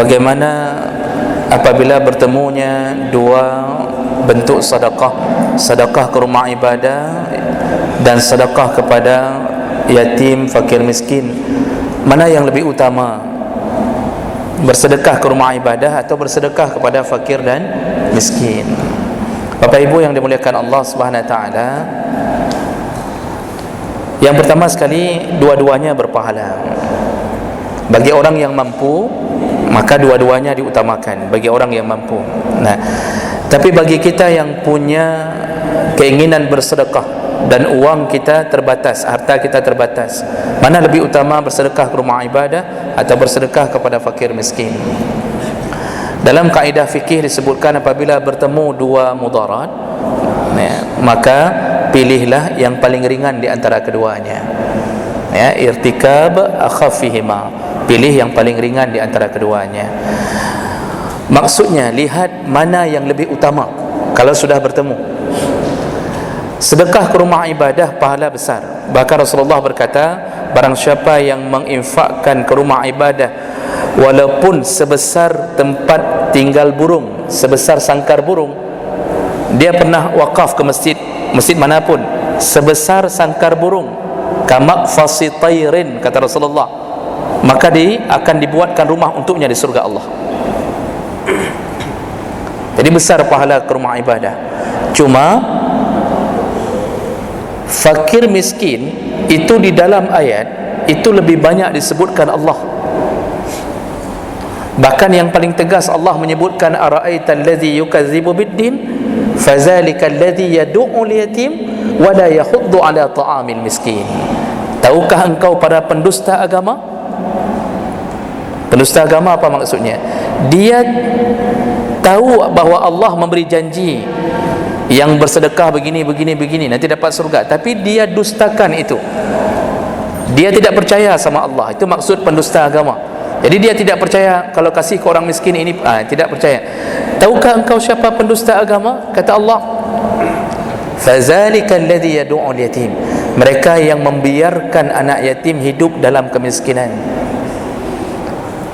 bagaimana apabila bertemunya dua bentuk sedekah, sedekah ke rumah ibadah dan sedekah kepada yatim, fakir, miskin, mana yang lebih utama? Bersedekah ke rumah ibadah atau bersedekah kepada fakir dan miskin? Bapak Ibu yang dimuliakan Allah Subhanahu wa taala, yang pertama sekali, dua-duanya berpahala. Bagi orang yang mampu, maka dua-duanya diutamakan bagi orang yang mampu. Nah, tapi bagi kita yang punya keinginan bersedekah dan uang kita terbatas, harta kita terbatas, mana lebih utama, bersedekah ke rumah ibadah atau bersedekah kepada fakir miskin? Dalam kaedah fikih disebutkan apabila bertemu dua mudarat, maka pilihlah yang paling ringan di antara keduanya. Ya, irtikab akhafihima, pilih yang paling ringan di antara keduanya. Maksudnya lihat mana yang lebih utama kalau sudah bertemu. Sedekah ke rumah ibadah pahala besar. Bahkan Rasulullah berkata, barang siapa yang menginfakkan ke rumah ibadah walaupun sebesar tempat tinggal burung, sebesar sangkar burung, dia pernah wakaf ke masjid, masjid manapun, sebesar sangkar burung, kamak fasitairin, kata Rasulullah, maka akan dibuatkan rumah untuknya di surga Allah. Jadi besar pahala ke rumah ibadah. Cuma fakir miskin itu di dalam ayat itu lebih banyak disebutkan Allah. Bahkan yang paling tegas Allah menyebutkan ara'aital ladzi yukadzibu biddin fazalika alladzi yad'ul yatim wa la yahuddu ala ta'amil miskin. Tahukah engkau para pendusta agama? Pendusta agama apa maksudnya? Dia tahu bahawa Allah memberi janji yang bersedekah begini nanti dapat surga, tapi dia dustakan itu. Dia tidak percaya sama Allah. Itu maksud pendusta agama. Jadi dia tidak percaya kalau kasih ke orang miskin ini, tidak percaya. Tahukah engkau siapa pendusta agama? Kata Allah, fazalika alladhi yad'ul yatim, mereka yang membiarkan anak yatim hidup dalam kemiskinan.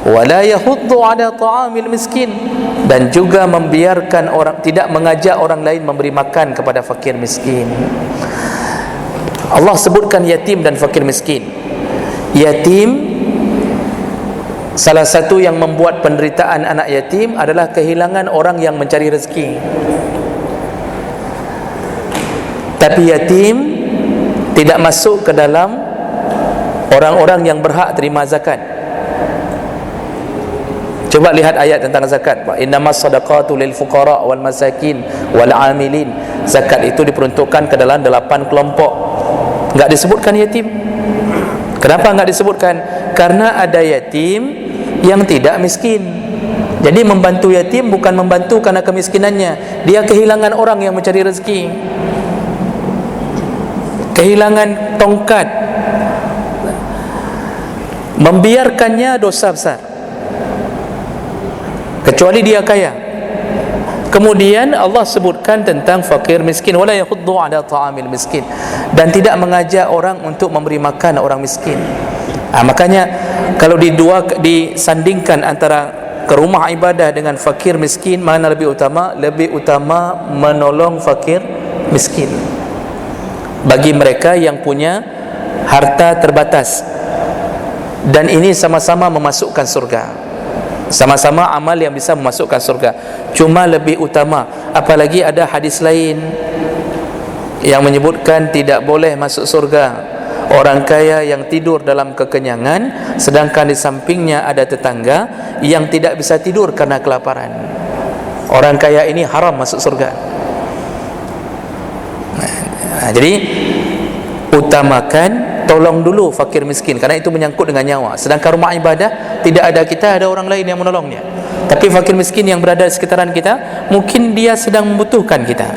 Wala yahuddu ala ta'amil miskin, dan juga membiarkan orang, tidak mengajak orang lain memberi makan kepada fakir miskin. Allah sebutkan yatim dan fakir miskin. Yatim, salah satu yang membuat penderitaan anak yatim adalah kehilangan orang yang mencari rezeki. Tapi yatim tidak masuk ke dalam orang-orang yang berhak terima zakat. Coba lihat ayat tentang zakat. Innamas sadaqatu lil fuqara wal masakin wal amilin. Zakat itu diperuntukkan ke dalam 8 kelompok. Enggak disebutkan yatim. Kenapa enggak disebutkan? Karena ada yatim yang tidak miskin. Jadi membantu yatim bukan membantu karena kemiskinannya, dia kehilangan orang yang mencari rezeki, kehilangan tongkat, membiarkannya dosa besar, kecuali dia kaya. Kemudian Allah sebutkan tentang fakir miskin, wala yahuddu ala ta'amil miskin, dan tidak mengajak orang untuk memberi makan orang miskin. Makanya kalau disandingkan antara ke rumah ibadah dengan fakir miskin, mana lebih utama? Lebih utama menolong fakir miskin bagi mereka yang punya harta terbatas, dan ini sama-sama memasukkan surga, sama-sama amal yang bisa memasukkan surga. Cuma lebih utama, apalagi ada hadis lain yang menyebutkan tidak boleh masuk surga orang kaya yang tidur dalam kekenyangan, sedangkan di sampingnya ada tetangga yang tidak bisa tidur karena kelaparan. Orang kaya ini haram masuk surga. Jadi utamakan, tolong dulu fakir miskin, karena itu menyangkut dengan nyawa. Sedangkan rumah ibadah tidak ada kita, ada orang lain yang menolongnya. Tapi fakir miskin yang berada di sekitaran kita, mungkin dia sedang membutuhkan kita.